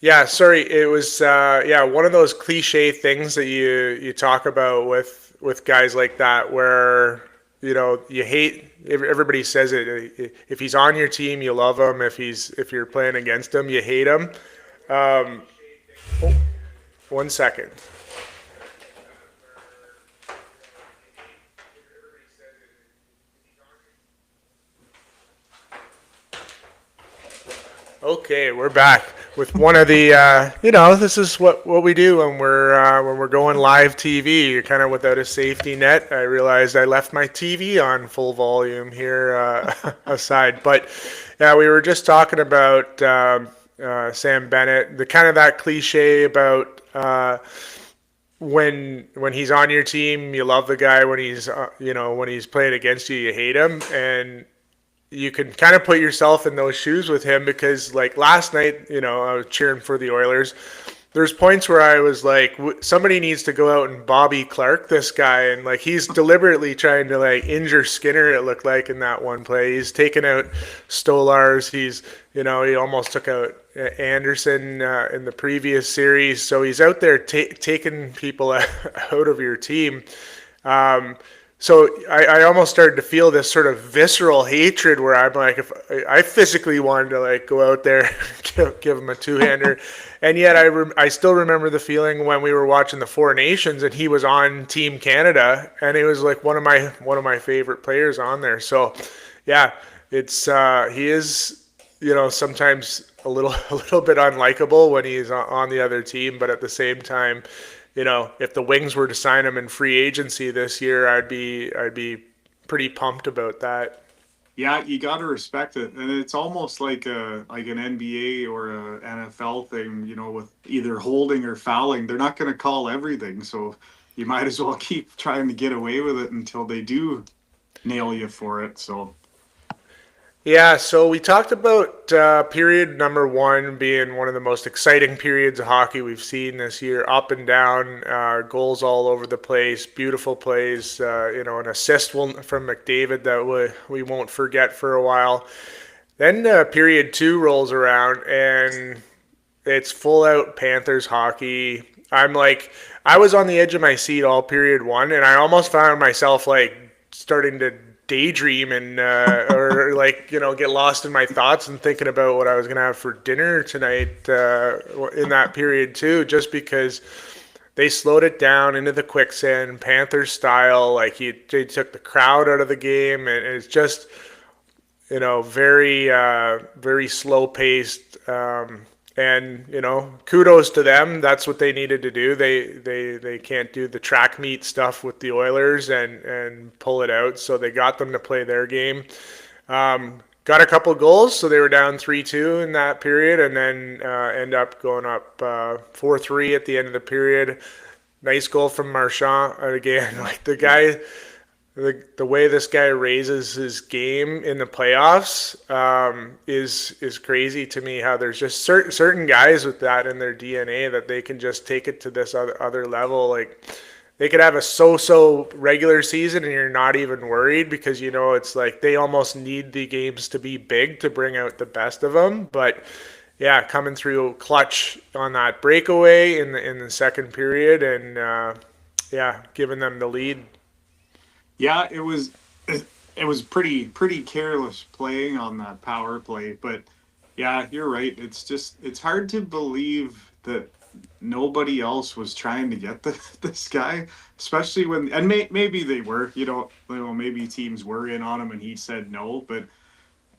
Yeah, sorry. It was one of those cliche things that you talk about with guys like that, where you hate. Everybody says it. If he's on your team, you love him. If you're playing against him, you hate him. Um, oh, 1 second. Okay, we're back with one of the. This is what we do when we're going live TV. You're kind of without a safety net. I realized I left my TV on full volume here aside, but yeah, we were just talking about Sam Bennett, the kind of that cliche about. When he's on your team, you love the guy. When he's playing against you, you hate him. And you can kind of put yourself in those shoes with him, because like last night, I was cheering for the Oilers. There's points where I was like, somebody needs to go out and Bobby Clark this guy, and like he's deliberately trying to like injure Skinner. It looked like in that one play, he's taken out Stolars. He almost took out Anderson in the previous series. So he's out there taking people out of your team. Um, so I almost started to feel this sort of visceral hatred where I'm like, if I physically wanted to like go out there, give him a two-hander, and yet I still remember the feeling when we were watching the Four Nations and he was on Team Canada, and he was like one of my favorite players on there. So yeah, it's he is sometimes a little bit unlikable when he's on the other team, but at the same time, if the Wings were to sign him in free agency this year, I'd be pretty pumped about that. Yeah, you got to respect it, and it's almost like an NBA or a NFL thing, with either holding or fouling. They're not going to call everything, so you might as well keep trying to get away with it until they do nail you for it. So Yeah, so we talked about period number one being one of the most exciting periods of hockey we've seen this year. Up and down, goals all over the place, beautiful plays. An assist from McDavid that we won't forget for a while. Then period two rolls around, and it's full out Panthers hockey. I was on the edge of my seat all period one, and I almost found myself like starting to daydream and or like get lost in my thoughts and thinking about what I was gonna have for dinner tonight in that period too, just because they slowed it down into the quicksand Panthers style. Like they took the crowd out of the game, and it's just very very slow paced. And kudos to them. That's what they needed to do. They can't do the track meet stuff with the Oilers and pull it out. So they got them to play their game. Got a couple goals, so they were down 3-2 in that period, and then end up going up 4-3 at the end of the period. Nice goal from Marchand. And again, like the guy, the way this guy raises his game in the playoffs is crazy to me. How there's just certain guys with that in their DNA that they can just take it to this other level. Like they could have a so-so regular season and you're not even worried, because it's like they almost need the games to be big to bring out the best of them. But yeah, coming through clutch on that breakaway in the second period, and giving them the lead. yeah, it was pretty careless playing on that power play, but yeah, you're right. It's hard to believe that nobody else was trying to get this guy, especially when and maybe they were, maybe teams were in on him and he said no, but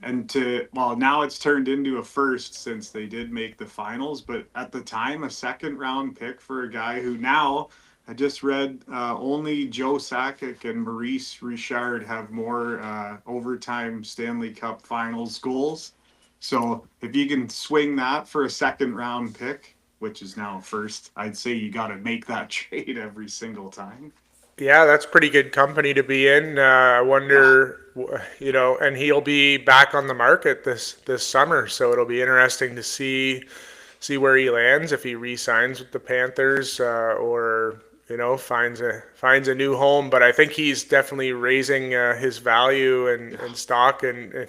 now it's turned into a first since they did make the finals, but at the time a second round pick for a guy who now I just read only Joe Sakic and Maurice Richard have more overtime Stanley Cup Finals goals. So if you can swing that for a second round pick, which is now first, I'd say you got to make that trade every single time. Yeah, that's pretty good company to be in. I Yeah. wonder, and he'll be back on the market this summer, so it'll be interesting to see where he lands, if he re-signs with the Panthers, or finds a new home. But I think he's definitely raising his value and stock, and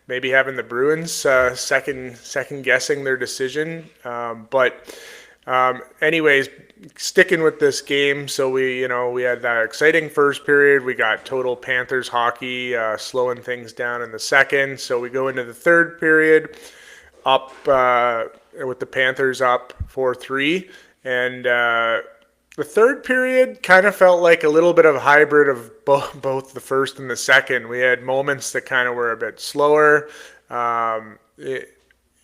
maybe having the Bruins second guessing their decision. Anyways, sticking with this game, so we had that exciting first period. We got total Panthers hockey, slowing things down in the second. So we go into the third period, up with the Panthers up 4-3, and the third period kind of felt like a little bit of a hybrid of both the first and the second. We had moments that kind of were a bit slower.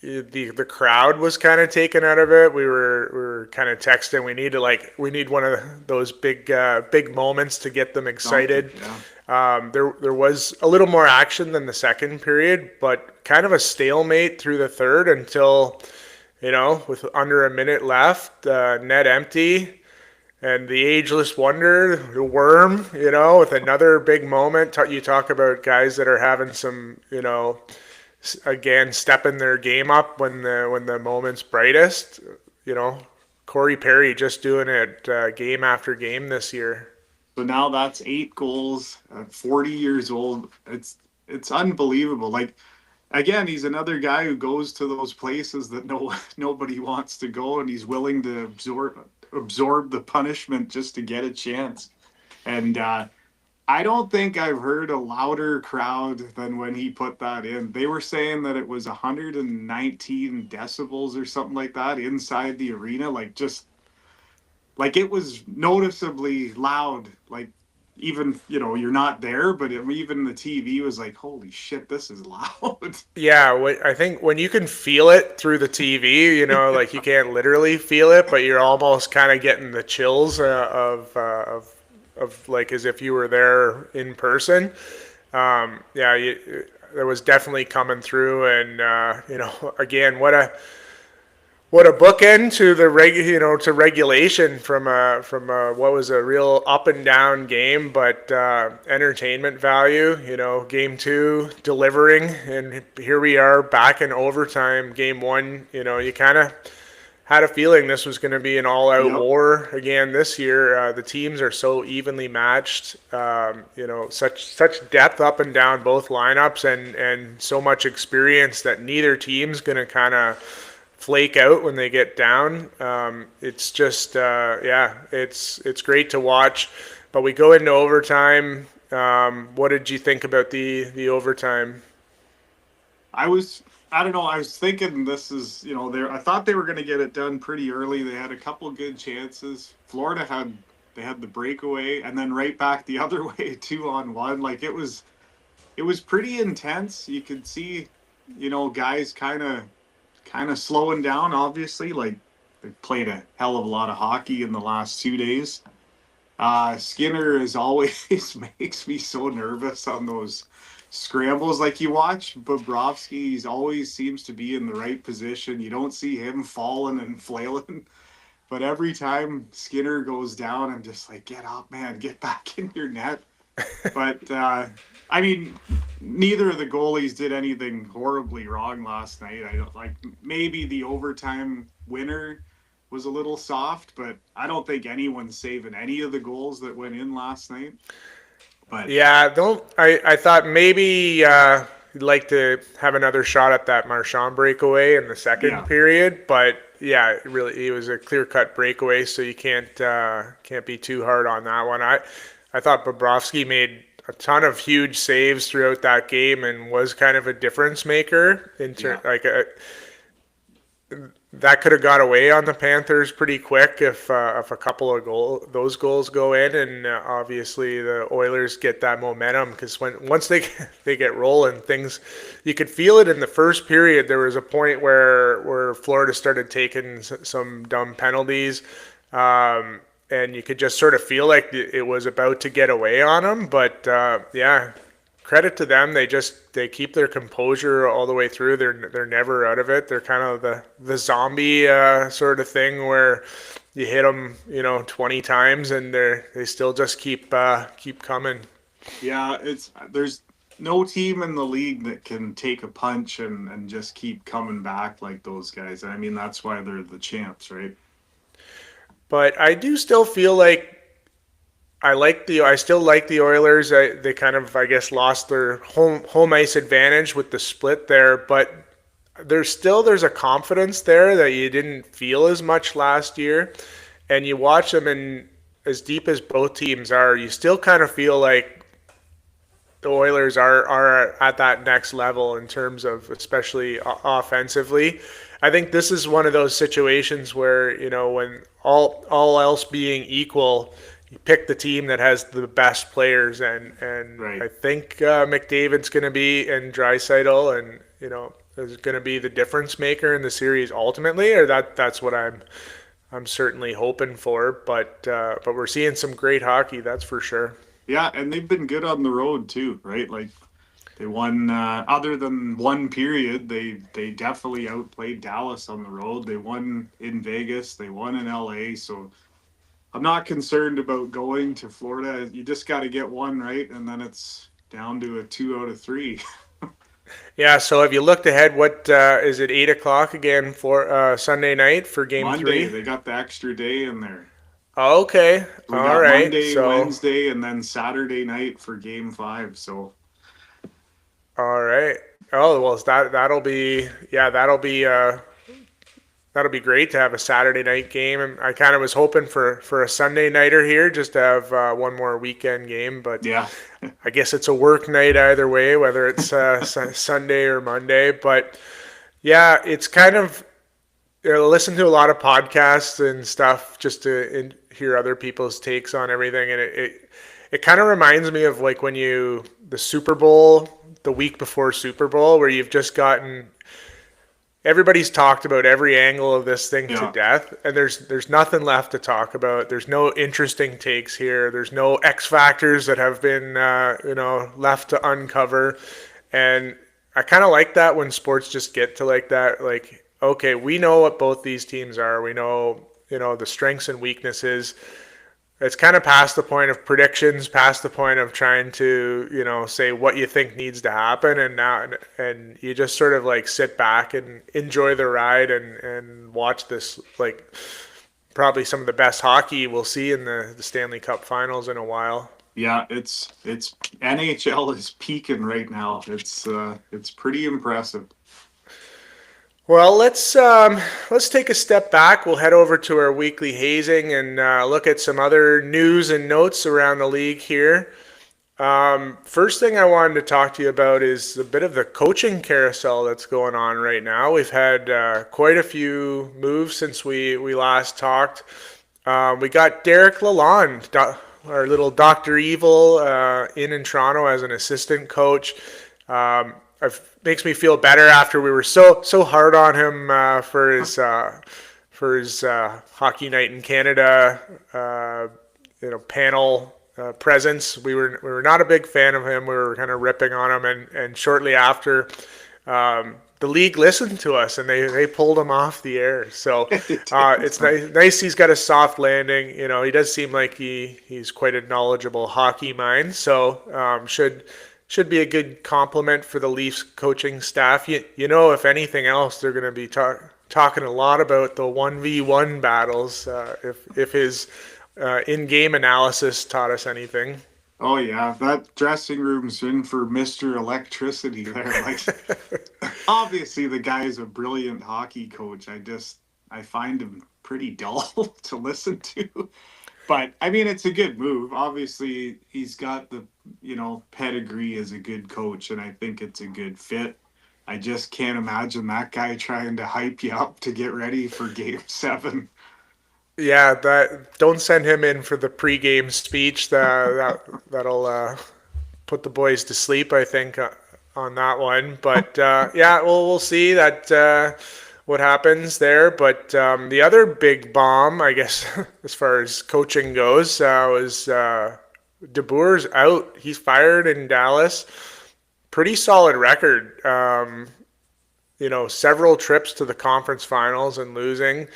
The crowd was kind of taken out of it. We were kind of texting. We need one of those big moments to get them excited. There was a little more action than the second period, but kind of a stalemate through the third until, with under a minute left, net empty. And the ageless wonder, the worm, with another big moment. You talk about guys that are having some, again, stepping their game up when the moment's brightest. Corey Perry just doing it game after game this year. So now that's 8 goals at 40 years old. It's unbelievable. Like, again, he's another guy who goes to those places that nobody wants to go, and he's willing to absorb the punishment just to get a chance. And I don't think I've heard a louder crowd than when he put that in. They were saying that it was 119 decibels or something like that inside the arena. Like it was noticeably loud. Like, even, you're not there, but even the TV was like, holy shit, this is loud. Yeah, I think when you can feel it through the TV, like you can't literally feel it, but you're almost kind of getting the chills of like as if you were there in person. It was definitely coming through, and again, what a bookend to to regulation from what was a real up and down game, but entertainment value. Game two delivering, and here we are back in overtime. Game one, you kind of had a feeling this was going to be an all-out war again this year. The teams are so evenly matched. Such depth up and down both lineups, and so much experience that neither team's going to kind of flake out when they get down. It's just it's great to watch. But we go into overtime. What did you think about the overtime? I don't know. I was thinking this is, I thought they were going to get it done pretty early. They had a couple good chances. Florida had the breakaway, and then right back the other way, 2-on-1. Like, it was pretty intense. You could see, guys kind of slowing down. Obviously, like, they played a hell of a lot of hockey in the last 2 days. Skinner, as always, makes me so nervous on those scrambles. Like, you watch Bobrovsky, he always seems to be in the right position. You don't see him falling and flailing. But every time Skinner goes down, I'm just like, get up, man, get back in your net. But, neither of the goalies did anything horribly wrong last night. Maybe the overtime winner was a little soft, but I don't think anyone's saving any of the goals that went in last night. But yeah, I thought maybe you'd like to have another shot at that Marchand breakaway in the second period, but yeah, it was a clear-cut breakaway, so you can't be too hard on that one. I thought Bobrovsky made a ton of huge saves throughout that game and was kind of a difference maker that could have got away on the Panthers pretty quick if a couple of those goals go in, and obviously the Oilers get that momentum, because once they get rolling, things, you could feel it in the first period. There was a point where Florida started taking some dumb penalties, and you could just sort of feel like it was about to get away on them. But credit to them. They keep their composure all the way through. They're never out of it. They're kind of the zombie sort of thing where you hit them 20 times and they still just keep coming. Yeah, there's no team in the league that can take a punch and just keep coming back like those guys. I mean, that's why they're the champs, right? But I do still feel like I still like the Oilers. They kind of, I guess, lost their home ice advantage with the split there, but there's a confidence there that you didn't feel as much last year. And you watch them, and as deep as both teams are, you still kind of feel like the Oilers are at that next level in terms of, especially offensively. I think this is one of those situations where, when all else being equal, you pick the team that has the best players, and Right. I think McDavid's going to be, and Draisaitl, and is going to be the difference maker in the series ultimately, or that's what I'm certainly hoping for. But we're seeing some great hockey, that's for sure. Yeah, and they've been good on the road too, right? Like they won. Other than one period, they definitely outplayed Dallas on the road. They won in Vegas. They won in LA. So I'm not concerned about going to Florida. You just got to get one right, and then it's down to a 2 out of 3. Yeah. So have you looked ahead? What is it? 8 o'clock again for Sunday night for Game Monday, 3? they got the extra day in there. Okay. We All got right. Monday, So Wednesday, and then Saturday night for Game 5. So all right. Oh well, that'll be great to have a Saturday night game. And I kind of was hoping for a Sunday nighter here, just to have one more weekend game. But yeah, I guess it's a work night either way, whether it's Sunday or Monday. But yeah, it's kind of, listen to a lot of podcasts and stuff just to hear other people's takes on everything, and it kind of reminds me of like when the Super Bowl, the week before Super Bowl, where you've just gotten everybody's talked about every angle of this thing to yeah. death, and there's nothing left to talk about. There's no interesting takes here. There's no X factors that have been left to uncover, and I kind of like that when sports just get to like that. Like, okay, we know what both these teams are. We know the strengths and weaknesses. It's kind of past the point of predictions, past the point of trying to, say what you think needs to happen, and you just sort of like sit back and enjoy the ride, and watch this, like, probably some of the best hockey we'll see in the Stanley Cup Finals in a while. Yeah, it's NHL is peaking right now. It's pretty impressive. Well, let's take a step back. We'll head over to our weekly hazing and look at some other news and notes around the league here. First thing I wanted to talk to you about is a bit of the coaching carousel that's going on right now. We've had quite a few moves since we last talked. We got Derek Lalonde, our little Dr. Evil, in Toronto as an assistant coach. Makes me feel better after we were so hard on him for his hockey night in Canada, panel presence. We were not a big fan of him. We were kind of ripping on him, and shortly after, the league listened to us and they pulled him off the air. So it's nice he's got a soft landing. He does seem like he's quite a knowledgeable hockey mind. So should be a good compliment for the Leafs coaching staff. If anything else, they're going to be talking a lot about the 1v1 battles, if his in-game analysis taught us anything. Oh yeah, that dressing room's in for Mr. Electricity there. Like obviously the guy's a brilliant hockey coach. I find him pretty dull to listen to. But I mean it's a good move. Obviously he's got the, pedigree as a good coach, and I think it's a good fit. I just can't imagine that guy trying to hype you up to get ready for Game 7. Yeah, that don't send him in for the pregame speech. That'll put the boys to sleep, I think, on that one. But yeah, we'll see what happens there. But the other big bomb, I guess, as far as coaching goes, was DeBoer's out. He's fired in Dallas. Pretty solid record. Several trips to the conference finals and losing.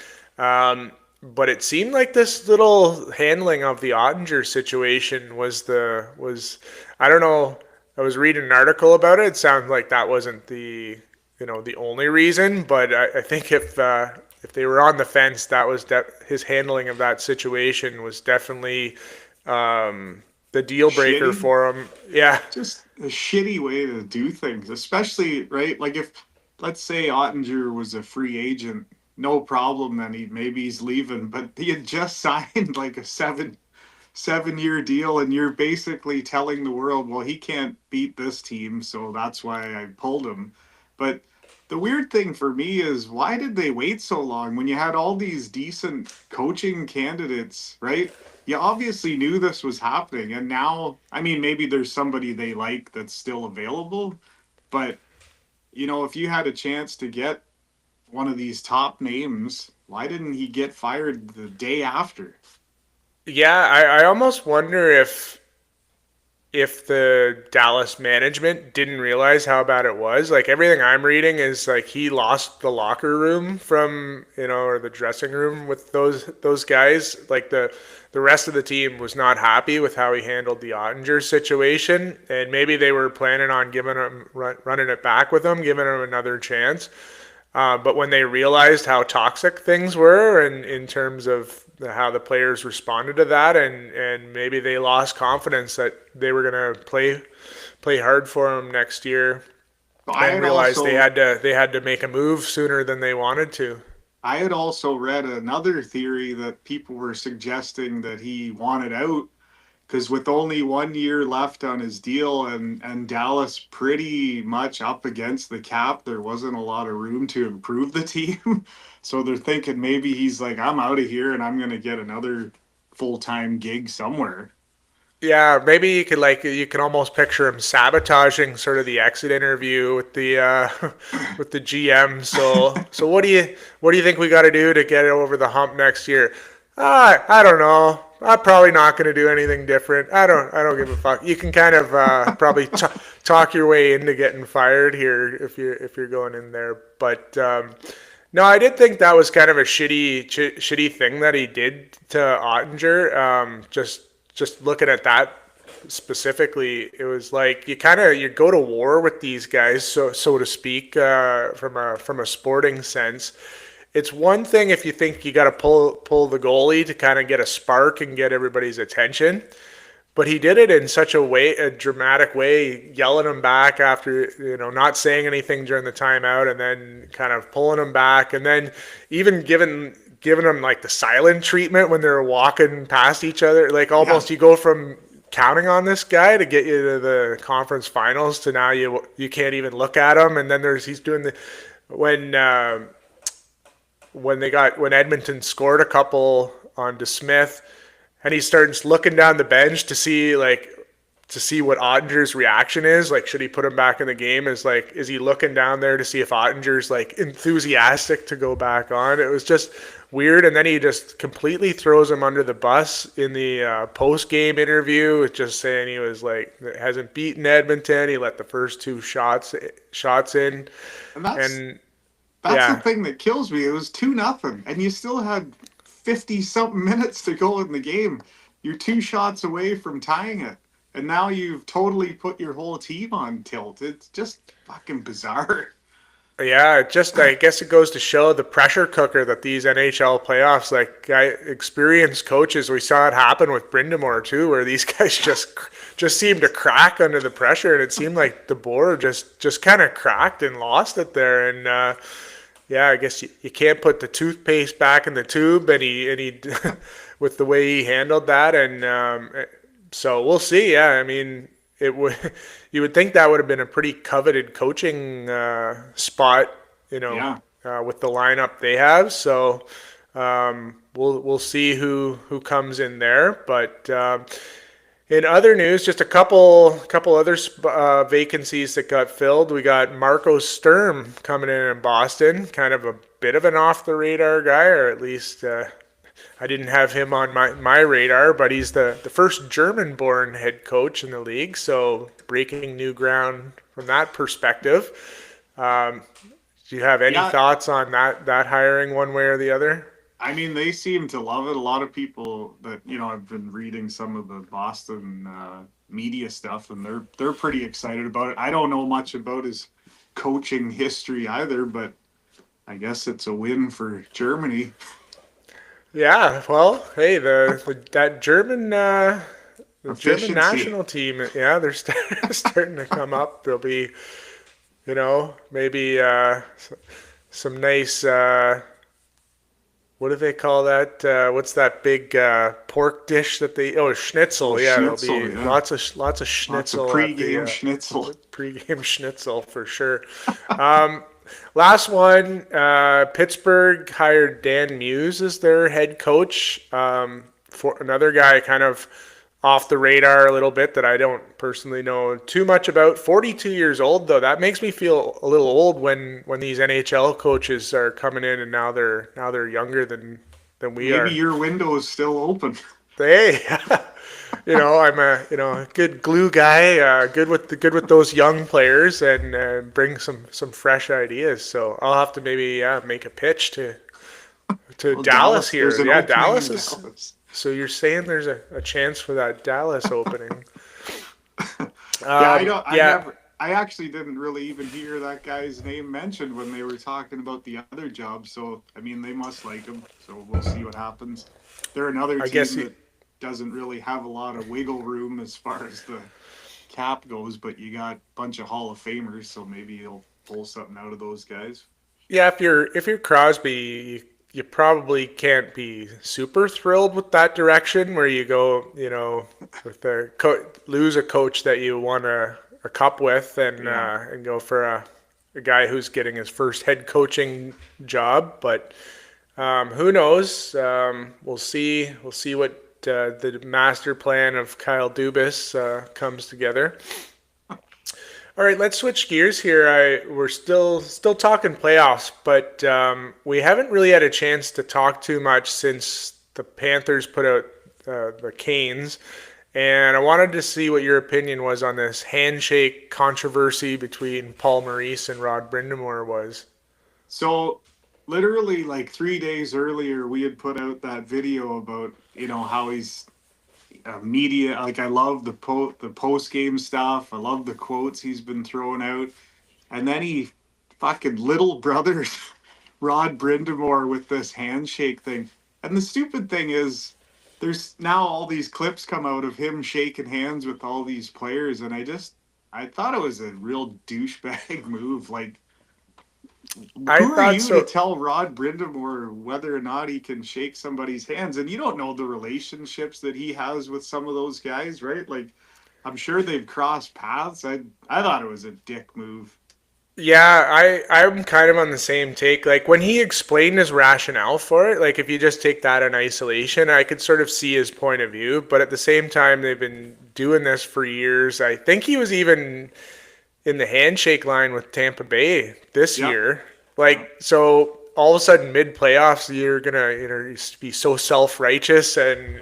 But it seemed like this little handling of the Ottinger situation was I don't know. I was reading an article about it. It sounded like that wasn't the only reason, but I think if they were on the fence, that was his handling of that situation was definitely the deal breaker Shitty. for him. Yeah, Just a shitty way to do things, especially right. Like if let's say Ottinger was a free agent, no problem. Then maybe he's leaving, but he had just signed like a seven-year deal, and you're basically telling the world, well, he can't beat this team, so that's why I pulled him. But the weird thing for me is why did they wait so long when you had all these decent coaching candidates, right? You obviously knew this was happening, and now, I mean, maybe there's somebody they like that's still available, but if you had a chance to get one of these top names, why didn't he get fired the day after? yeah. I almost wonder if the Dallas management didn't realize how bad it was. Like everything I'm reading is like he lost the locker room from, or the dressing room with those guys. Like the rest of the team was not happy with how he handled the Ottinger situation, and maybe they were planning on giving him running it back with him, giving him another chance. But when they realized how toxic things were, and in terms of how the players responded to that, and maybe they lost confidence that they were going to play hard for him next year, I and had realized also they had to make a move sooner than they wanted to. I had also read another theory that people were suggesting that he wanted out because with only 1 year left on his deal and Dallas pretty much up against the cap, there wasn't a lot of room to improve the team. So they're thinking maybe he's like, I'm out of here and I'm going to get another full time gig somewhere. Yeah, maybe you can almost picture him sabotaging sort of the exit interview with the with the GM. So what do you think we got to do to get it over the hump next year? I don't know. I'm probably not going to do anything different. I don't give a fuck. You can kind of probably talk your way into getting fired here if you're going in there. But no, I did think that was kind of a shitty thing that he did to Ottinger. Just looking at that specifically, it was like you go to war with these guys, so to speak, from a sporting sense. It's one thing if you think you got to pull the goalie to kind of get a spark and get everybody's attention, but he did it in such a dramatic way, yelling him back after not saying anything during the timeout, and then kind of pulling him back, and then even giving them like the silent treatment when they're walking past each other. Like Yeah. almost you go from counting on this guy to get you to the conference finals to now you can't even look at him. And then he's doing the when when Edmonton scored a couple on DeSmith, and he starts looking down the bench to see what Ottinger's reaction is. Like, should he put him back in the game? Is he looking down there to see if Ottinger's like enthusiastic to go back on? It was just weird. And then he just completely throws him under the bus in the post game interview, just saying he was like hasn't beaten Edmonton. He let the first two shots in, And that's and That's the yeah, thing that kills me. It was 2-0, and you still had 50 something minutes to go in the game. You're two shots away from tying it. And now you've totally put your whole team on tilt. It's just fucking bizarre. yeah, I guess it goes to show the pressure cooker that these NHL playoffs, like experienced coaches, we saw it happen with Brindamore too, where these guys just seemed to crack under the pressure, and it seemed like the board just kind of cracked and lost it there. And yeah, I guess you can't put the toothpaste back in the tube, and he with the way he handled that, and so we'll see. Yeah, I mean, it would you would think that would have been a pretty coveted coaching spot, Yeah. with the lineup they have. So we'll see who comes in there. But in other news, just a couple other vacancies that got filled. We got Marco Sturm coming in Boston, kind of a bit of an off the radar guy, or at least I didn't have him on my radar, but he's the first German born head coach in the league, so breaking new ground from that perspective. Um, do you have any Yeah. thoughts on that hiring one way or the other? I mean, they seem to love it. A lot of people that, I've been reading some of the Boston media stuff, and they're pretty excited about it. I don't know much about his coaching history either, but I guess it's a win for Germany. Yeah, well, hey, that the German Efficiency. national team, yeah, they're starting to come up. There'll be, maybe some nice what do they call that? What's that big pork dish that they? Oh, Oh, schnitzel. Yeah, there'll schnitzel, be yeah. lots of Lots of schnitzel at pregame schnitzel. the pregame schnitzel for sure. Um, Last one. Pittsburgh hired Dan Muse as their head coach. For another guy, kind of off the radar a little bit that I don't personally know too much about. 42 years old though. That makes me feel a little old when these NHL coaches are coming in and now they're younger than we Maybe are. your window is still open. Hey, I'm a good glue guy, good with those young players and bring some fresh ideas. So I'll have to maybe make a pitch to Well, Dallas Dallas, there's here. an Yeah, opening Dallas in is. Dallas. So you're saying there's a chance for that Dallas opening? Yeah, I don't. I Yeah, never. I actually didn't really even hear that guy's name mentioned when they were talking about the other job. So I mean, they must like him. So we'll see what happens. They're another I guess team you, that doesn't really have a lot of wiggle room as far as the cap goes, but you got a bunch of Hall of Famers, so maybe he'll pull something out of those guys. yeah. If you're Crosby, you probably can't be super thrilled with that direction where you go, with lose a coach that you won a cup with Yeah. and go for a guy who's getting his first head coaching job. But who knows? We'll see. We'll see what the master plan of Kyle Dubas comes together. All right, let's switch gears here. We're still talking playoffs, but we haven't really had a chance to talk too much since the Panthers put out the Canes, and I wanted to see what your opinion was on this handshake controversy between Paul Maurice and Rod Brindamore was. So literally like 3 days earlier, we had put out that video about how he's media. Like I love the post game stuff. I love the quotes he's been throwing out, and then he fucking little brother Rod Brindamore with this handshake thing. And the stupid thing is, there's now all these clips come out of him shaking hands with all these players, and I thought it was a real douchebag move. Like, I who are thought you to so. tell Rod Brindamore whether or not he can shake somebody's hands? And you don't know the relationships that he has with some of those guys, right? Like, I'm sure they've crossed paths. I thought it was a dick move. Yeah, I'm kind of on the same take. Like when he explained his rationale for it, like if you just take that in isolation, I could sort of see his point of view. But at the same time, they've been doing this for years. I think he was even in the handshake line with Tampa Bay this Yep. year. Yep. Like so, all of a sudden, mid playoffs, you're gonna be so self righteous, and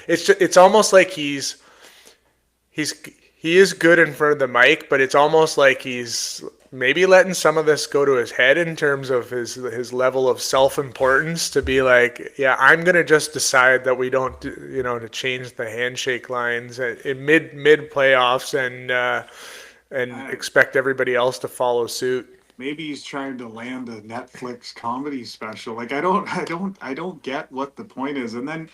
it's almost like he's he is good in front of the mic, but it's almost like he's maybe letting some of this go to his head in terms of his level of self-importance to be like, yeah, I'm gonna just decide that we don't, to change the handshake lines in mid playoffs and I, expect everybody else to follow suit. Maybe he's trying to land a Netflix comedy special. Like I don't get what the point is. And then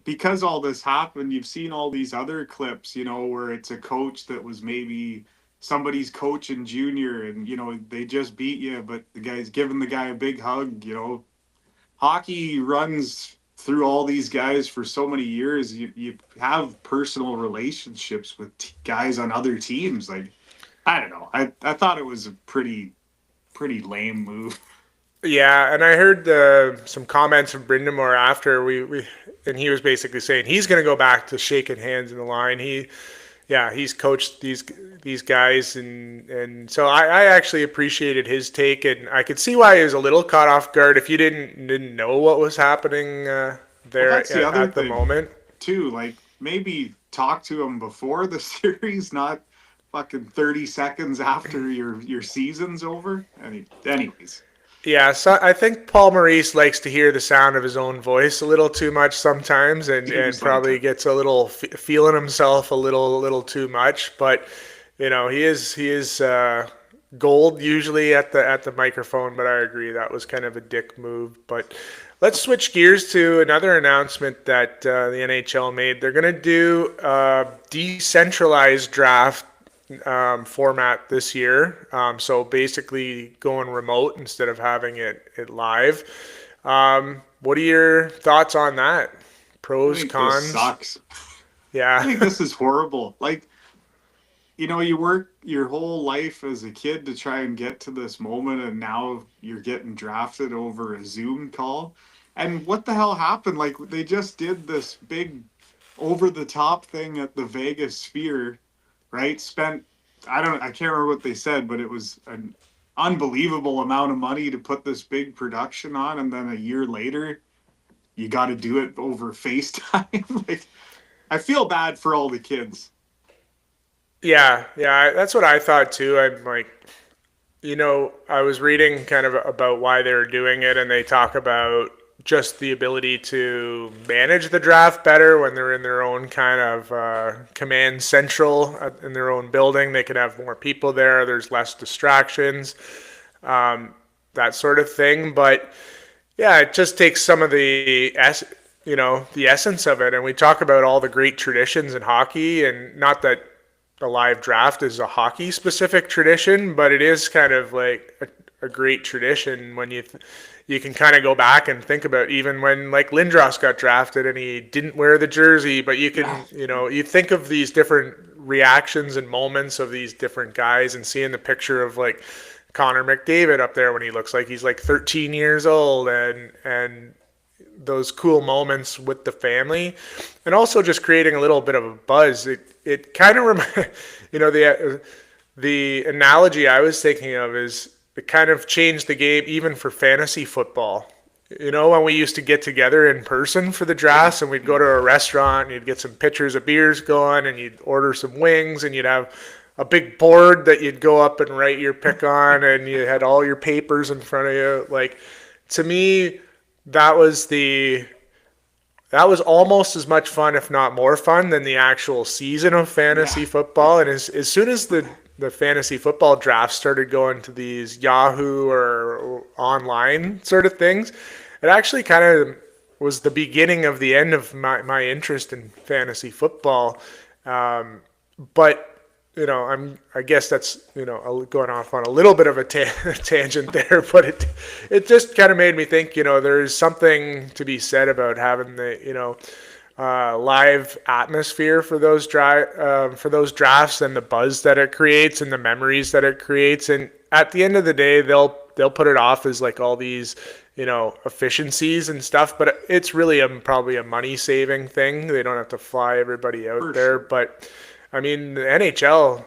because all this happened, you've seen all these other clips, where it's a coach that was maybe somebody's coach in junior, and they just beat you, but the guy's giving the guy a big hug. Hockey runs through all these guys for so many years. You have personal relationships with guys on other teams. Like, I don't know. I thought it was a pretty lame move. Yeah, and I heard some comments from Brindamore after and he was basically saying he's going to go back to shaking hands in the line. He's coached these guys, and so I actually appreciated his take, and I could see why he was a little caught off guard if you didn't know what was happening Well, there that's the other at the thing moment. too. Like maybe talk to him before the series, not fucking 30 seconds after your season's over. Anyways, Yeah, so I think Paul Maurice likes to hear the sound of his own voice a little too much sometimes, and seems like probably it. gets a little feeling himself a little too much. But he is gold usually at the microphone, but I agree that was kind of a dick move. But let's switch gears to another announcement that the NHL made. They're going to do a decentralized draft format this year. So basically going remote instead of having it live. What are your thoughts on that? I Pros, think this cons? sucks. I Yeah. think this is horrible. Like, you work your whole life as a kid to try and get to this moment, and now you're getting drafted over a Zoom call. And what the hell happened? Like, they just did this big over the top thing at the Vegas Sphere, right? I can't remember what they said, but it was an unbelievable amount of money to put this big production on, and then a year later, you got to do it over FaceTime. Like, I feel bad for all the kids. Yeah, that's what I thought too. I'm like, I was reading kind of about why they were doing it, and they talk about just the ability to manage the draft better when they're in their own kind of command central in their own building. They can have more people there. There's less distractions, that sort of thing. But yeah, it just takes some of the essence of it. And we talk about all the great traditions in hockey, and not that a live draft is a hockey specific tradition, but it is kind of like a great tradition when you can kind of go back and think about even when like Lindros got drafted and he didn't wear the jersey, but you Yeah. can, you think of these different reactions and moments of these different guys and seeing the picture of like Connor McDavid up there when he looks like he's like 13 years old, and those cool moments with the family, and also just creating a little bit of a buzz. It kind of the analogy I was thinking of is it kind of changed the game even for fantasy football. When we used to get together in person for the Yeah. drafts and we'd go to a restaurant and you'd get some pitchers of beers going and you'd order some wings and you'd have a big board that you'd go up and write your pick on and you had all your papers in front of you. Like, to me, that was the that was almost as much fun, if not more fun, than the actual season of Yeah. fantasy football. And as soon as the fantasy football draft started going to these Yahoo or online sort of things, it actually kind of was the beginning of the end of my interest in fantasy football. Um, but I guess that's going off on a little bit of a tangent there, but it just kind of made me think. There's something to be said about having the live atmosphere for for those drafts and the buzz that it creates and the memories that it creates. And at the end of the day, they'll put it off as like all these efficiencies and stuff, but it's really probably a money saving thing. They don't have to fly everybody out For there, sure. but I mean, the NHL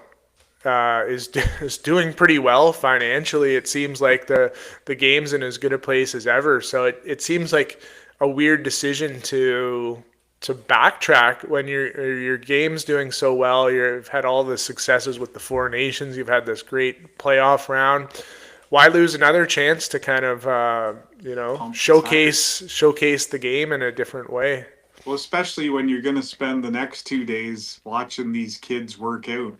is doing pretty well financially. It seems like the game's in as good a place as ever. So it seems like a weird decision to backtrack when your game's doing so well. You've had all the successes with the Four Nations. You've had this great playoff round. Why lose another chance to kind of Pump the tires. showcase the game in a different way? Well, especially when you're going to spend the next 2 days watching these kids work out,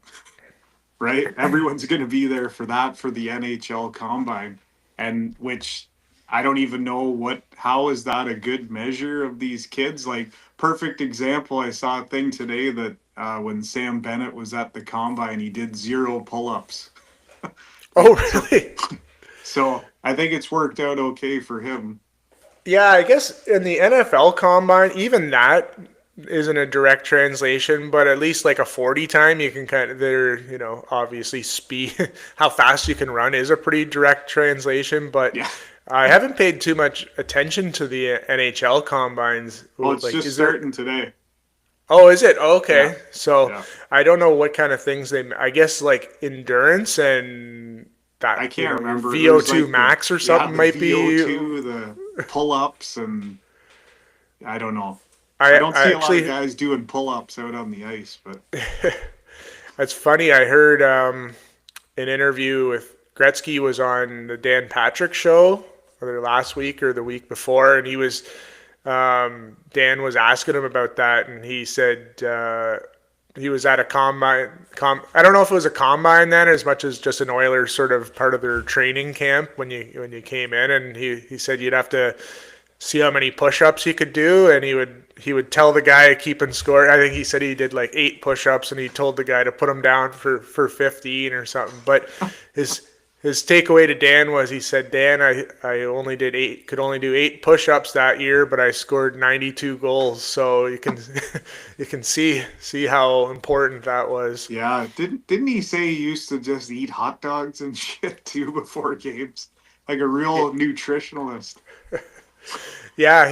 right? Everyone's going to be there for that for the NHL Combine, and which I don't even know how is that a good measure of these kids? Like, perfect example, I saw a thing today that when Sam Bennett was at the Combine, he did 0 pull-ups. Oh, Like, so, really? so I think it's worked out okay for him. Yeah, I guess in the NFL combine, even that isn't a direct translation, but at least like a 40 time, you can kind of, obviously speed, how fast you can run is a pretty direct translation, but Yeah. I haven't paid too much attention to the NHL combines. Well, it's Like, just is there, starting today. oh, is it? Oh, Yeah. okay. So Yeah. I don't know what kind of things I guess like endurance and I that, can't your remember. There's VO2 like max or something the might be. VO2, the pull-ups, and I don't know. I don't I see a lot of actually, guys doing pull-ups out on the ice, but That's funny. I heard an interview with Gretzky was on the Dan Patrick show, whether last week or the week before, and Dan was asking him about that, and he said he was at a combine. I don't know if it was a combine then, as much as just an Oilers sort of part of their training camp when you came in, and he said you'd have to see how many push-ups he could do, and he would tell the guy keeping score. I think he said he did like 8 push-ups, and he told the guy to put him down for 15 or something. But his his takeaway to Dan was he said, Dan, I only did could only do 8 push-ups that year, but I scored 92 goals. So you can you can see how important that was. Yeah, didn't he say he used to just eat hot dogs and shit too before games? Like a real nutritionalist. Yeah,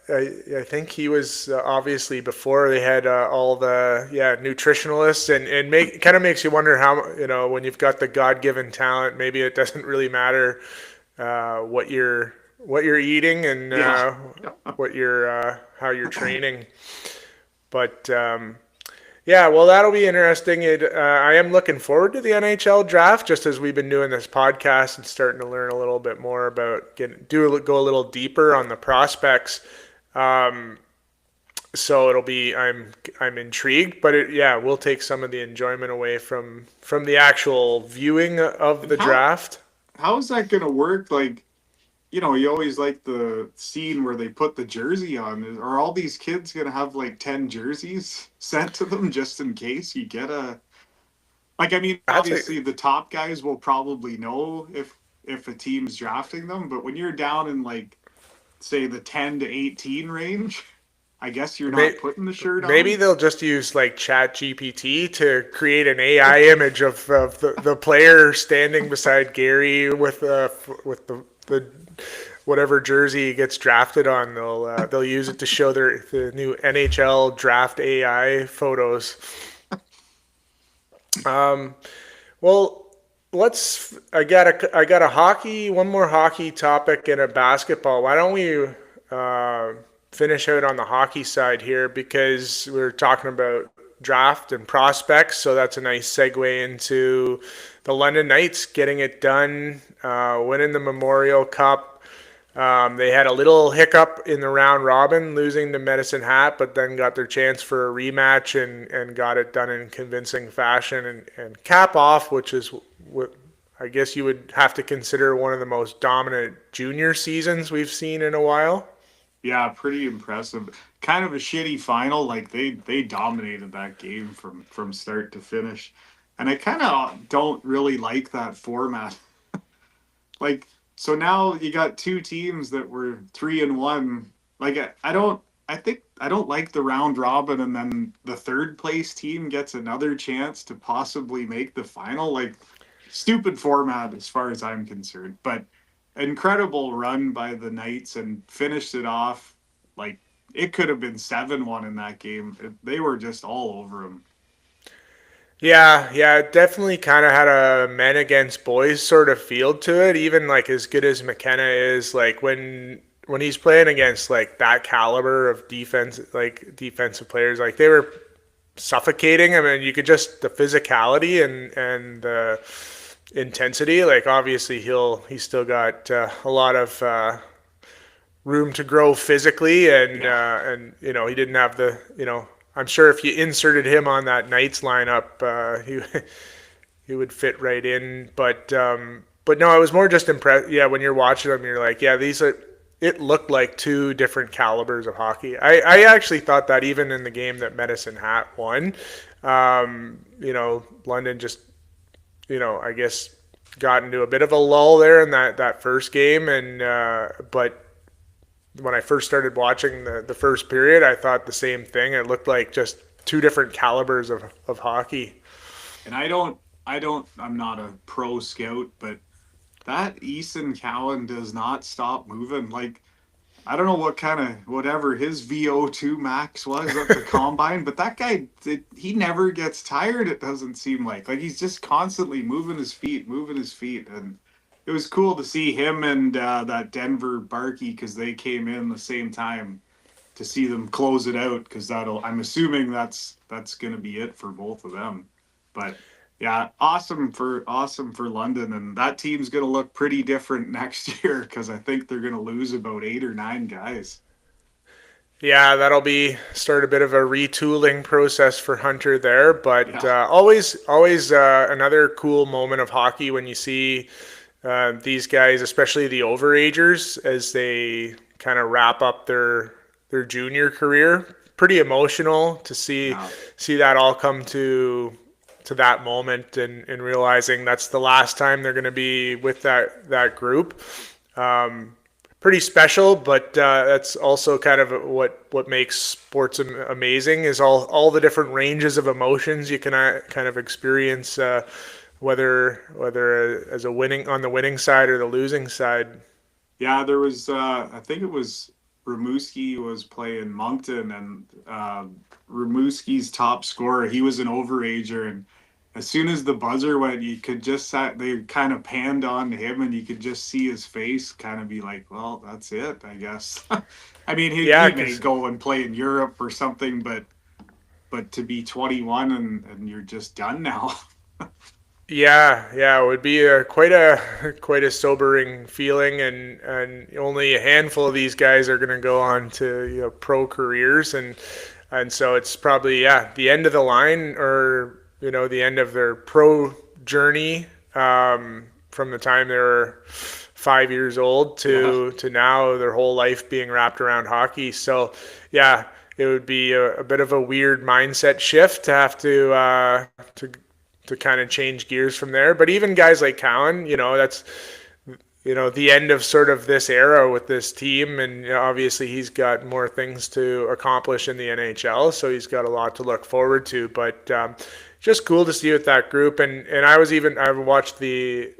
I think he was obviously before they had all the nutritionalists, and make kind of makes you wonder how when you've got the God given talent, maybe it doesn't really matter what you're eating and Yeah. what you're how you're training. But yeah, well, that'll be interesting. I am looking forward to the NHL draft, just as we've been doing this podcast and starting to learn a little bit more about go a little deeper on the prospects. Um, so it'll be I'm intrigued, but yeah, we'll take some of the enjoyment away from the actual viewing of And the draft. how is that gonna work? Like, you always like the scene where they put the jersey on. Are all these kids gonna have like 10 jerseys sent to them just in case you get a like? I mean, That's a obviously the top guys will probably know if a team's drafting them, but when you're down in like say the 10 to 18 range, I guess you're may, not putting the shirt Maybe on. they'll just use like Chat GPT to create an AI image of the player standing beside Gary with the whatever jersey he gets drafted on. They'll use it to show the new NHL draft AI photos. Um, well, I got a hockey one more hockey topic and a basketball. Why don't we uh, finish out on the hockey side here, because we're talking about draft and prospects. So that's a nice segue into the London Knights getting it done, winning the Memorial Cup. They had a little hiccup in the round robin, losing to Medicine Hat, but then got their chance for a rematch and got it done in convincing fashion and cap off, which is what I guess you would have to consider one of the most dominant junior seasons we've seen in a while. Yeah, pretty impressive. Kind of a shitty final. Like they dominated that game from start to finish, and I kind of don't really like that format. Like, so now you got two teams that were 3-1. Like I don't. I think I don't like the round robin, and then the third place team gets another chance to possibly make the final. Like, stupid format as far as I'm concerned, but incredible run by the Knights and finished it off like it could have been 7-1 in that game. They were just all over them. Yeah, it definitely kind of had a men against boys sort of feel to it. Even like as good as McKenna is, like when he's playing against like that caliber of defensive players, like they were suffocating. I mean, you could just the physicality and the intensity. Like obviously he's still got a lot of room to grow physically, Yeah. and he didn't have the I'm sure if you inserted him on that Knights lineup, he would fit right in. But no, I was more just impressed. Yeah, when you're watching them, you're like, yeah, these are. It looked like two different calibers of hockey. I actually thought that even in the game that Medicine Hat won, London just, I guess got into a bit of a lull there in that first game, and but when I first started watching the first period, I thought the same thing. It looked like just two different calibers of hockey. And I'm not a pro scout, but that Easton Cowan does not stop moving. Like, I don't know what kind of whatever his VO2 max was at the combine, but that guy, he never gets tired. It doesn't seem like he's just constantly moving his feet, and it was cool to see him and that Denver Barkey because they came in the same time to see them close it out because I'm assuming that's gonna be it for both of them, but. Yeah, awesome for London, and that team's going to look pretty different next year because I think they're going to lose about 8 or 9 guys. Yeah, that'll be start a bit of a retooling process for Hunter there, but Yeah. always another cool moment of hockey when you see these guys, especially the overagers, as they kind of wrap up their junior career. Pretty emotional to Yeah. see that all come to that moment and realizing that's the last time they're going to be with that group. Um, Pretty special, but that's also kind of what makes sports amazing is all the different ranges of emotions you can kind of experience, whether as a winning on the winning side or the losing side. Yeah, there was I think it was Rimouski was playing Moncton, and Rimouski's top scorer, he was an overager, and as soon as the buzzer went, you could just they kind of panned on to him, and you could just see his face kind of be like, well, that's it, I guess. I mean, Yeah, he may because go and play in Europe or something, but to be 21 and you're just done now. yeah, it would be quite a sobering feeling, and only a handful of these guys are going to go on to pro careers, and so it's probably the end of the line or the end of their pro journey from the time they were 5 years old Yeah. to now their whole life being wrapped around hockey. So yeah, it would be a bit of a weird mindset shift to have to kind of change gears from there. But even guys like Cowan, that's the end of sort of this era with this team, and obviously he's got more things to accomplish in the NHL, so he's got a lot to look forward to. But just cool to see with that group, and I watched the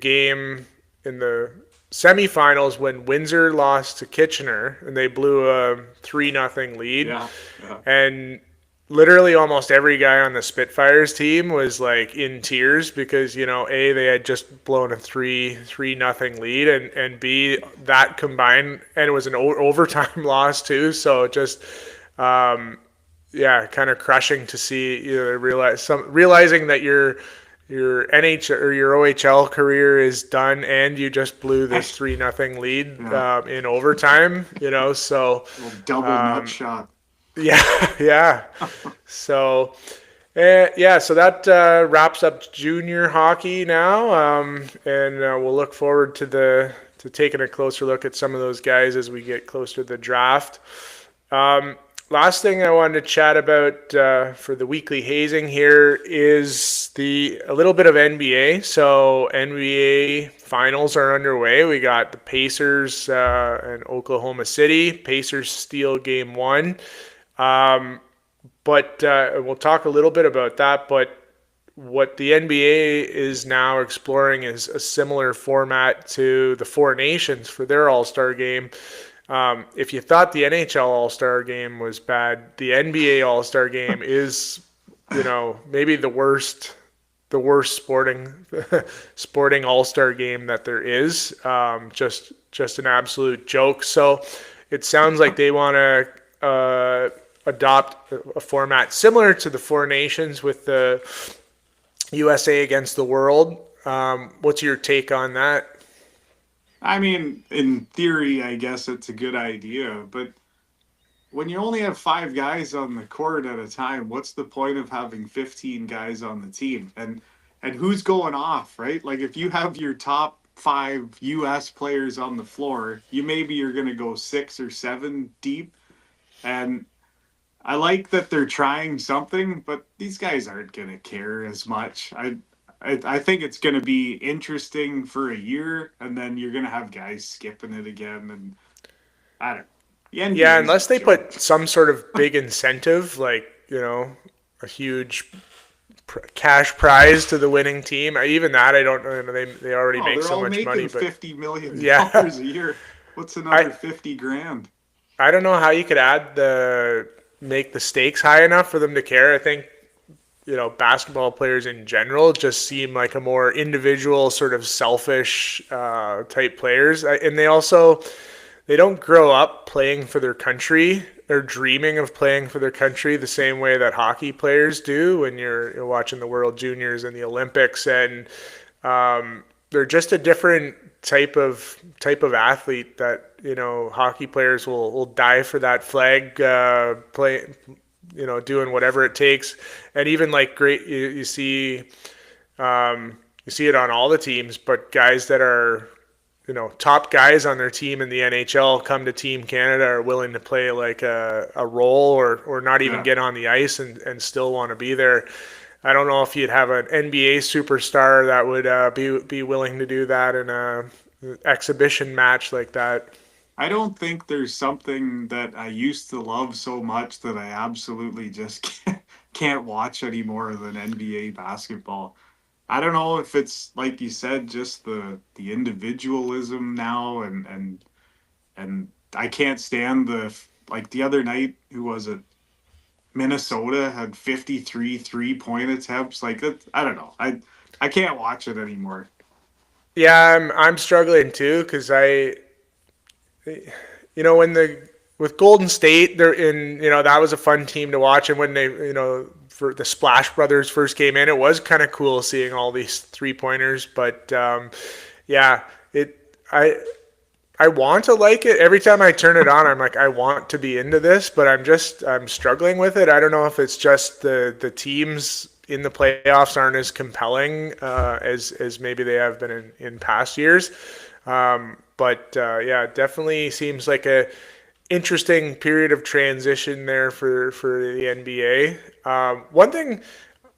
game in the semifinals when Windsor lost to Kitchener and they blew a 3-0 lead, Yeah. Yeah. and literally almost every guy on the Spitfires team was like in tears because they had just blown a 3-0 lead, and B, that combined, and it was an overtime loss too, so just um kind of crushing to see realizing that your NH or your OHL career is done and you just blew this 3-0 lead Yeah. in overtime, so Little double nut um shot. yeah, yeah. So, so that wraps up junior hockey now, and we'll look forward to taking a closer look at some of those guys as we get closer to the draft. Um, Last thing I wanted to chat about for the weekly hazing here is a little bit of NBA. So NBA finals are underway. We got the Pacers and Oklahoma City. Pacers steal game one. Um, but we'll talk a little bit about that. But what the NBA is now exploring is a similar format to the Four Nations for their All Star game. If you thought the NHL All Star game was bad, the NBA All Star game is, maybe the worst sporting All Star game that there is. Just an absolute joke. So it sounds like they want to adopt a format similar to the Four Nations with the USA against the world. What's your take on that? I mean, in theory, I guess it's a good idea, but when you only have five guys on the court at a time, what's the point of having 15 guys on the team? And who's going off, right? Like if you have your top five US players on the floor, you're going to go six or seven deep. And I like that they're trying something, but these guys aren't going to care as much. I think it's going to be interesting for a year, and then you're going to have guys skipping it again, and I don't. The Yeah, NBA is a unless they joke. put some sort of big incentive, like, a huge cash prize to the winning team. Even that, I don't know. They already Oh, make they're so all much money, making but yeah, $50 million a year. What's I another 50 grand? I don't know how you could make the stakes high enough for them to care. I think basketball players in general just seem like a more individual, sort of selfish type players, and they don't grow up playing for their country or dreaming of playing for their country the same way that hockey players do when you're watching the World Juniors and the Olympics, and they're just a different type of athlete that hockey players will die for that flag, play, doing whatever it takes. And even like great, you see it on all the teams, but guys that are top guys on their team in the NHL come to Team Canada are willing to play like a role, or not even Yeah. get on the ice and still want to be there. I don't know if you'd have an NBA superstar that would be willing to do that in a exhibition match like that. I don't think there's something that I used to love so much that I absolutely just can't watch anymore than NBA basketball. I don't know if it's like you said, just the individualism now, and I can't stand the like the other night. Who was it? Minnesota had 53 3-point attempts. Like that, I don't know. I can't watch it anymore. Yeah, I'm struggling too because when the with Golden State, they're in. That was a fun team to watch, and when they, for the Splash Brothers first came in, it was kind of cool seeing all these 3-pointers. But yeah, I want to like it. Every time I turn it on, I'm like, I want to be into this, but I'm struggling with it. I don't know if it's just the teams in the playoffs aren't as compelling as maybe they have been in past years. But yeah, it definitely seems like a interesting period of transition there for the NBA. One thing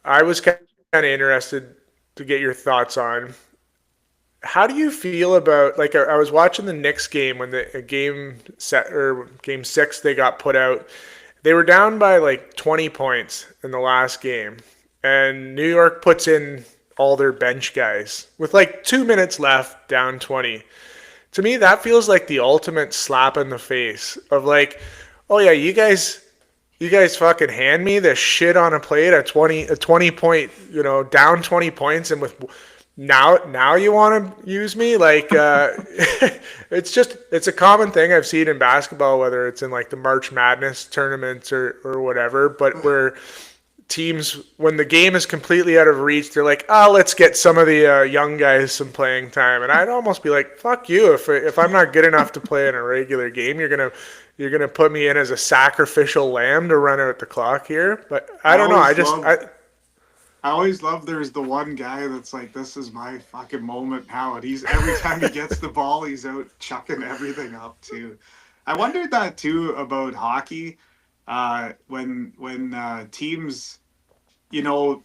I was kind of interested to get your thoughts on. How do you feel about, like, I was watching the Knicks game when the game set, or game six, they got put out. They were down by like 20 points in the last game, and New York puts in all their bench guys with like 2 minutes left, down 20. To me, that feels like the ultimate slap in the face of like, oh yeah, you guys fucking hand me this shit on a plate at 20 point, down 20 points, and with now you want to use me like it's a common thing I've seen in basketball, whether it's in like the March Madness tournaments or whatever, but where teams, when the game is completely out of reach, they're like, oh, let's get some of the young guys some playing time. And I'd almost be like, fuck you, if I'm not good enough to play in a regular game, you're gonna put me in as a sacrificial lamb to run out the clock here. But I I don't know, always love I I always love there's the one guy that's like, this is my fucking moment now. And he's every time he gets the ball, he's out chucking everything up too. I wondered that too about hockey. When teams, you know,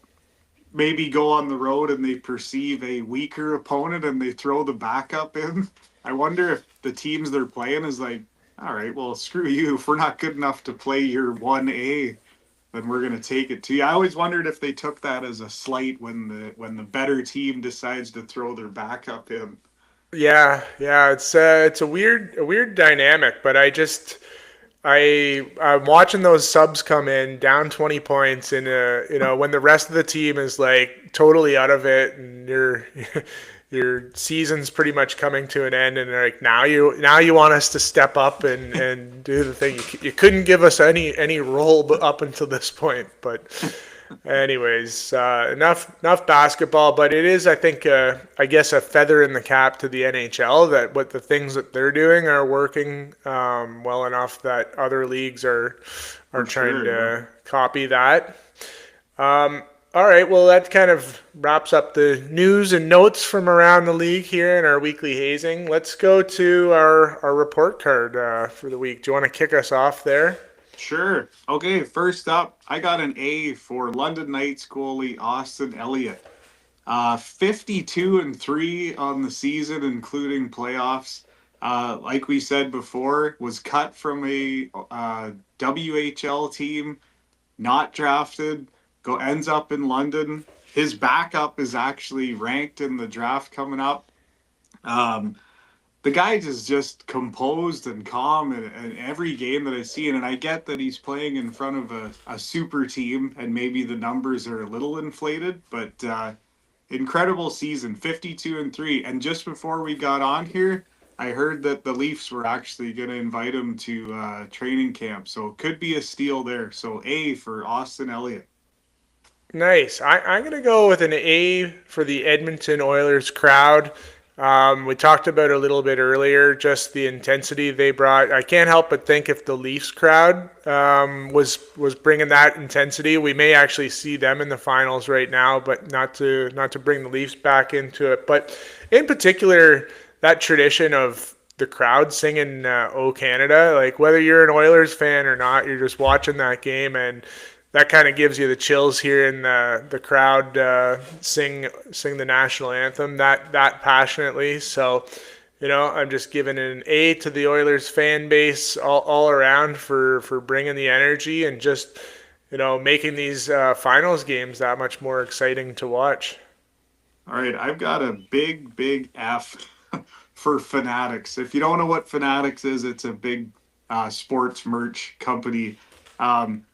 maybe go on the road and they perceive a weaker opponent and they throw the backup in. I wonder if the teams they're playing is like, all right, well, screw you. If we're not good enough to play your 1A, then we're gonna take it to you. I always wondered if they took that as a slight when the better team decides to throw their backup in. yeah, it's a weird dynamic, but I'm watching those subs come in down 20 points, and when the rest of the team is like totally out of it, and your season's pretty much coming to an end, and they're like, now you want us to step up and do the thing. You couldn't give us any role up until this point, but anyways, enough basketball. But it is, I think, I guess, a feather in the cap to the NHL that what the things that they're doing are working well enough that other leagues are For trying sure, yeah. to copy that. All right, well, that kind of wraps up the news and notes from around the league here in our weekly hazing. Let's go to our report card for the week. Do you want to kick us off there? Sure. Okay, first up, I got an A for London Knights goalie Austin Elliott. 52-3 on the season, including playoffs. Like we said before, was cut from a WHL team, not drafted, ends up in London. His backup is actually ranked in the draft coming up. Um, the guy is just composed and calm in every game that I've seen. And I get that he's playing in front of a super team and maybe the numbers are a little inflated, but incredible season, 52-3. And just before we got on here, I heard that the Leafs were actually going to invite him to training camp. So it could be a steal there. So A for Austin Elliott. Nice. I'm going to go with an A for the Edmonton Oilers crowd. We talked about a little bit earlier just the intensity they brought. I can't help but think if the Leafs crowd was bringing that intensity, we may actually see them in the finals right now. But not to bring the Leafs back into it. But in particular, that tradition of the crowd singing "O Canada," like whether you're an Oilers fan or not, you're just watching that game and that kind of gives you the chills hearing the crowd sing the national anthem that passionately. So, I'm just giving an A to the Oilers fan base all around for bringing the energy and just making these finals games that much more exciting to watch. All right, I've got a big F for Fanatics. If you don't know what Fanatics is, it's a big sports merch company. Um,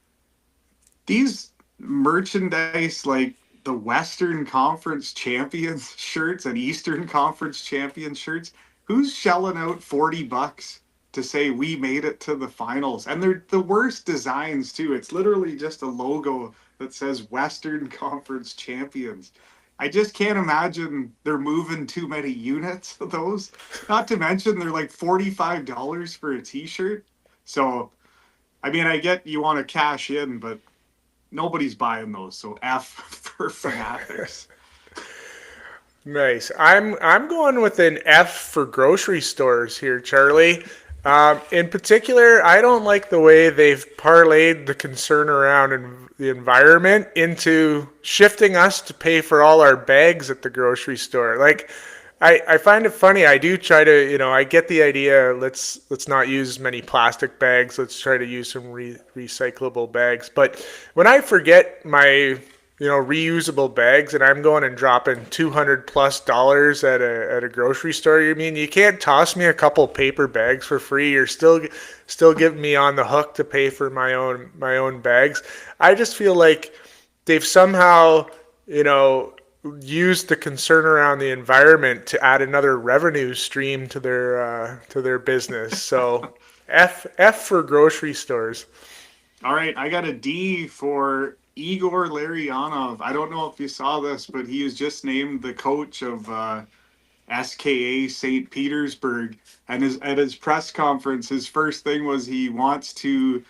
these merchandise, like the Western Conference Champions shirts and Eastern Conference Champions shirts, who's shelling out $40 to say we made it to the finals? And they're the worst designs too. It's literally just a logo that says Western Conference Champions. I just can't imagine they're moving too many units of those. Not to mention they're like $45 for a t-shirt. So I mean, I get you want to cash in, but nobody's buying those. So F for Fanatics. Nice. I'm going with an F for grocery stores here, Charlie. In particular, I don't like the way they've parlayed the concern around the environment into shifting us to pay for all our bags at the grocery store. Like, I find it funny. I do try to, I get the idea. Let's not use many plastic bags. Let's try to use some recyclable bags. But when I forget my reusable bags, and I'm going and dropping $200+ at a grocery store. You mean you can't toss me a couple paper bags for free? You're still giving me on the hook to pay for my own bags. I just feel like they've somehow used the concern around the environment to add another revenue stream to their business. So F for grocery stores. All right, I got a D for Igor Larionov. I don't know if you saw this, but he was just named the coach of SKA St. Petersburg. And at his press conference, his first thing was he wants to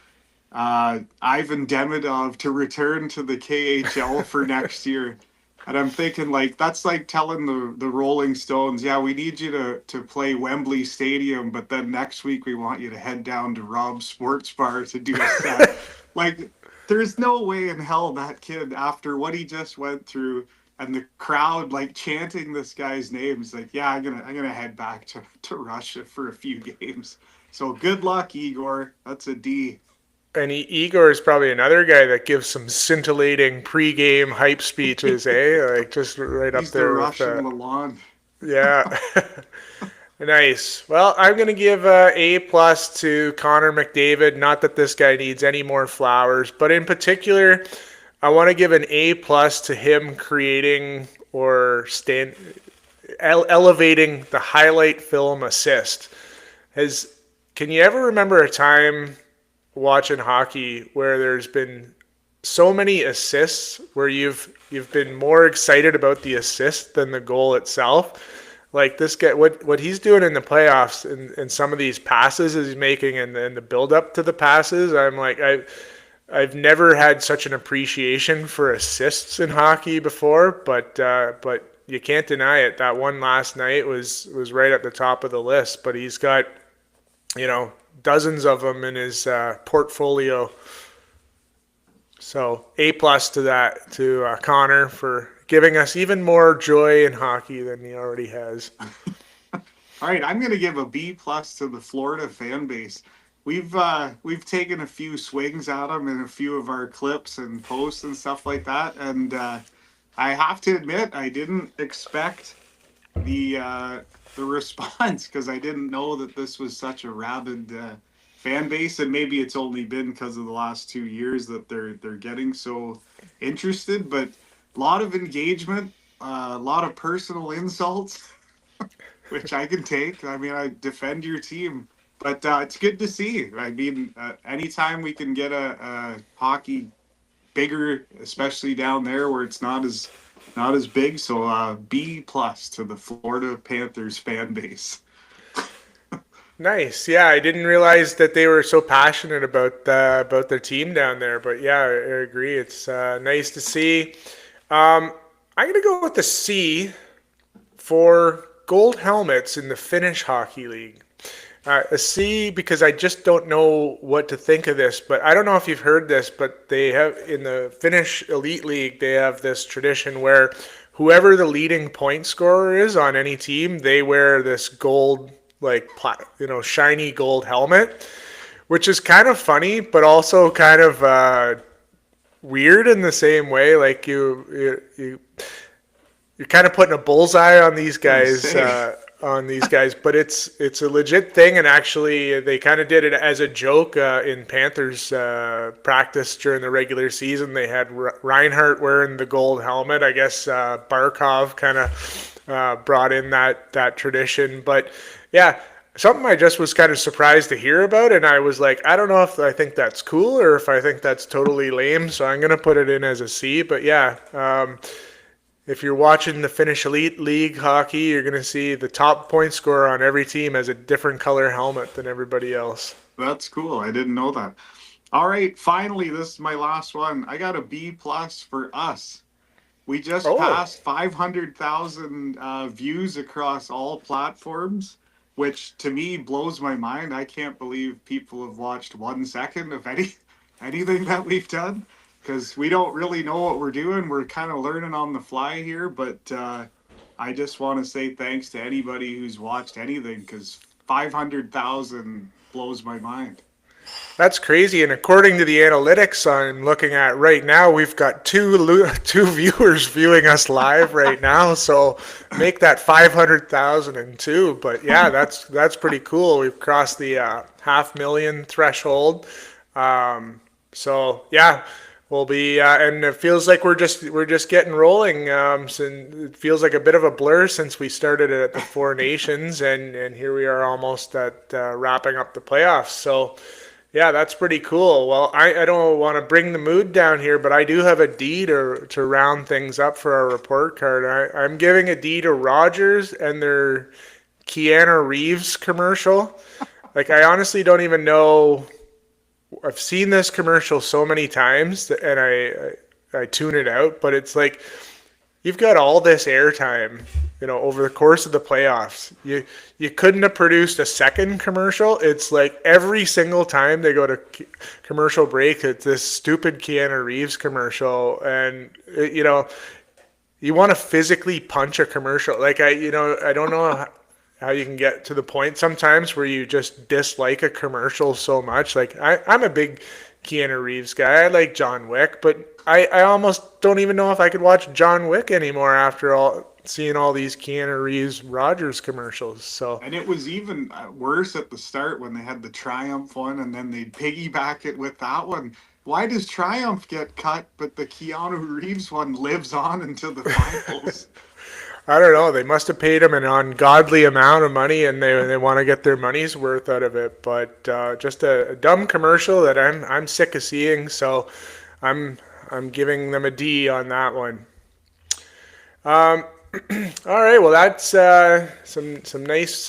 Ivan Demidov to return to the KHL for next year. And I'm thinking, like, that's like telling the Rolling Stones, yeah, we need you to play Wembley Stadium, but then next week we want you to head down to Rob's Sports Bar to do a set. Like, there's no way in hell that kid, after what he just went through, and the crowd like chanting this guy's name, is like, yeah, I'm gonna head back to Russia for a few games. So good luck, Igor. That's a D. And Igor is probably another guy that gives some scintillating pregame hype speeches, eh? Like just right up He's the there with Russian Lalonde. yeah. Nice. Well, I'm going to give A+ to Connor McDavid. Not that this guy needs any more flowers, but in particular, I want to give an A+ to him creating or elevating the highlight film assist. Has Can you ever remember a time watching hockey where there's been so many assists where you've been more excited about the assist than the goal itself? Like this guy, what he's doing in the playoffs and some of these passes he's making and the build up to the passes, I'm like I've never had such an appreciation for assists in hockey before, but you can't deny it. That one last night was right at the top of the list. But he's got dozens of them in his portfolio. So A+ to that to Connor for giving us even more joy in hockey than he already has. All right, I'm going to give a B+ to the Florida fan base. We've taken a few swings at them in a few of our clips and posts and stuff like that, and I have to admit I didn't expect the response because I didn't know that this was such a rabid fan base, and maybe it's only been because of the last 2 years that they're getting so interested. But a lot of engagement, a lot of personal insults, which I can take. I mean, I defend your team, but it's good to see. I mean, anytime we can get a hockey bigger, especially down there where it's not as not as big. So B plus to the Florida Panthers fan base. Nice. Yeah, I didn't realize that they were so passionate about their team down there. But yeah, I agree. It's nice to see. I'm gonna go with the C for gold helmets in the Finnish Hockey League. A C because I just don't know what to think of this, but I don't know if you've heard this, but they have in the Finnish Elite League, they have this tradition where whoever the leading point scorer is on any team, they wear this gold, like, shiny gold helmet, which is kind of funny, but also kind of weird in the same way. Like you're kind of putting a bullseye on these Gonna guys, say but it's a legit thing. And actually, they kind of did it as a joke in Panthers practice during the regular season. They had Reinhardt wearing the gold helmet. I guess Barkov kind of brought in that tradition. But yeah, something I just was kind of surprised to hear about, and I was like, I don't know if I think that's cool or if I think that's totally lame. So I'm gonna put it in as a C. But yeah. If you're watching the Finnish Elite League hockey, you're going to see the top point scorer on every team has a different color helmet than everybody else. that's cool. I didn't know that. All right, finally, this is my last one. I got a B plus for us. We just Oh, passed 500,000 views across all platforms, which to me blows my mind. I can't believe people have watched 1 second of anything that we've done because we don't really know what we're doing. We're kind of learning on the fly here, but I just want to say thanks to anybody who's watched anything because 500,000 blows my mind. that's crazy. And according to the analytics I'm looking at right now, we've got two viewers viewing us live right now. So make that 500,002. But yeah, that's pretty cool. We've crossed the 500,000 threshold. So yeah, we'll be, and it feels like we're just getting rolling. So it feels like a bit of a blur since we started it at the Four Nations, and here we are almost at wrapping up the playoffs. So yeah, that's pretty cool. Well, I don't want to bring the mood down here, but I do have a D to round things up for our report card. I'm giving a D to Rogers and their Keanu Reeves commercial. Like, I honestly don't even know. I've seen this commercial so many times, and I tune it out. But it's like you've got all this airtime, over the course of the playoffs. You couldn't have produced a second commercial. It's like every single time they go to commercial break, it's this stupid Keanu Reeves commercial, and you want to physically punch a commercial. Like I don't know how you can get to the point sometimes where you just dislike a commercial so much. Like I'm a big Keanu Reeves guy. I like John Wick, but I almost don't even know if I could watch John Wick anymore after all seeing all these Keanu Reeves Rogers commercials. So And it was even worse at the start when they had the Triumph one and then they'd piggyback it with that one. Why does Triumph get cut, but the Keanu Reeves one lives on into the finals? I don't know. They must have paid him an ungodly amount of money, and they want to get their money's worth out of it. But just a dumb commercial that I'm sick of seeing. So I'm I'm giving them a D on that one. Um, all right. Well, that's some nice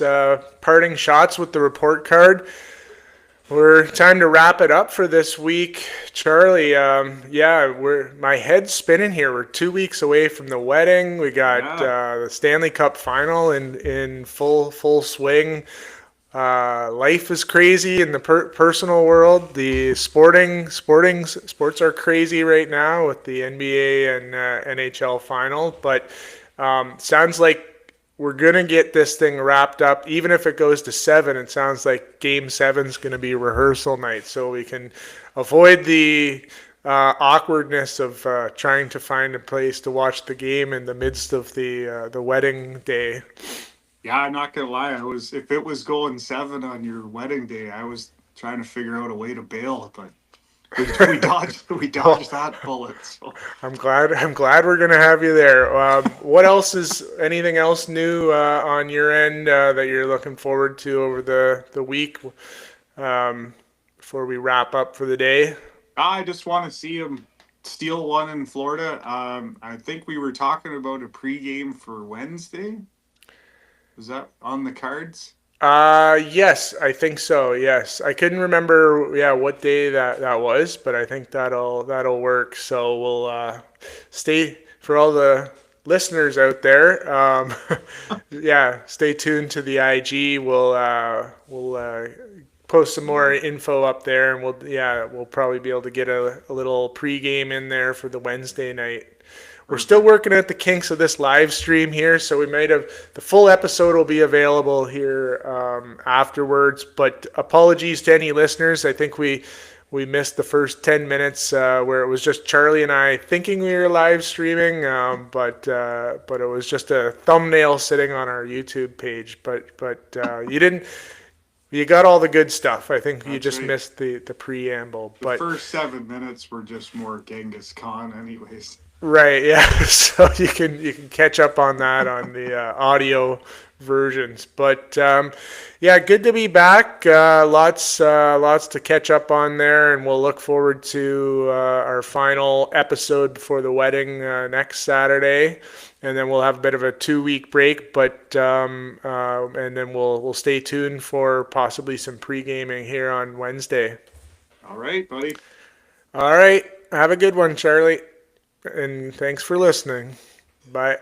parting shots with the report card. We're time to wrap it up for this week, Charlie. Yeah, we're my head's spinning here. We're 2 weeks away from the wedding. We got Yeah. the Stanley Cup Final in full swing. Life is crazy in the personal world. The sports are crazy right now with the NBA and NHL final. But sounds like we're gonna get this thing wrapped up. Even if it goes to seven, it sounds like Game Seven's gonna be rehearsal night, so we can avoid the awkwardness of trying to find a place to watch the game in the midst of the wedding day. Yeah, I'm not gonna lie. I was if it was going seven on your wedding day, I was trying to figure out a way to bail, but we Well, dodged that bullet. So I'm glad we're gonna have you there. What else is anything else new on your end that you're looking forward to over the week before we wrap up for the day? I just want to see him steal one in Florida. I think we were talking about a pregame for Wednesday. Is that on the cards? Yes, I think so. Yes, I couldn't remember, yeah, what day that was, but I think that'll work. So we'll stay for all the listeners out there. Yeah, stay tuned to the IG. We'll post some more Yeah. info up there, and we'll probably be able to get a little pregame in there for the Wednesday night. We're still Perfect. working at the kinks of this live stream here, so we might have the full episode will be available here afterwards. But apologies to any listeners. I think we missed the first 10 minutes where it was just Charlie and I thinking we were live streaming, but it was just a thumbnail sitting on our YouTube page. But you didn't. You got all the good stuff. I think you That's just right. missed the preamble. The But first 7 minutes were just more Genghis Khan, anyways. right, yeah. So you can catch up on that on the audio versions. But yeah, good to be back. Lots to catch up on there, and we'll look forward to our final episode before the wedding next Saturday, and then we'll have a bit of a 2 week break. But and then we'll stay tuned for possibly some pre gaming here on Wednesday. All right, buddy. All right, have a good one, Charlie. And thanks for listening. Bye.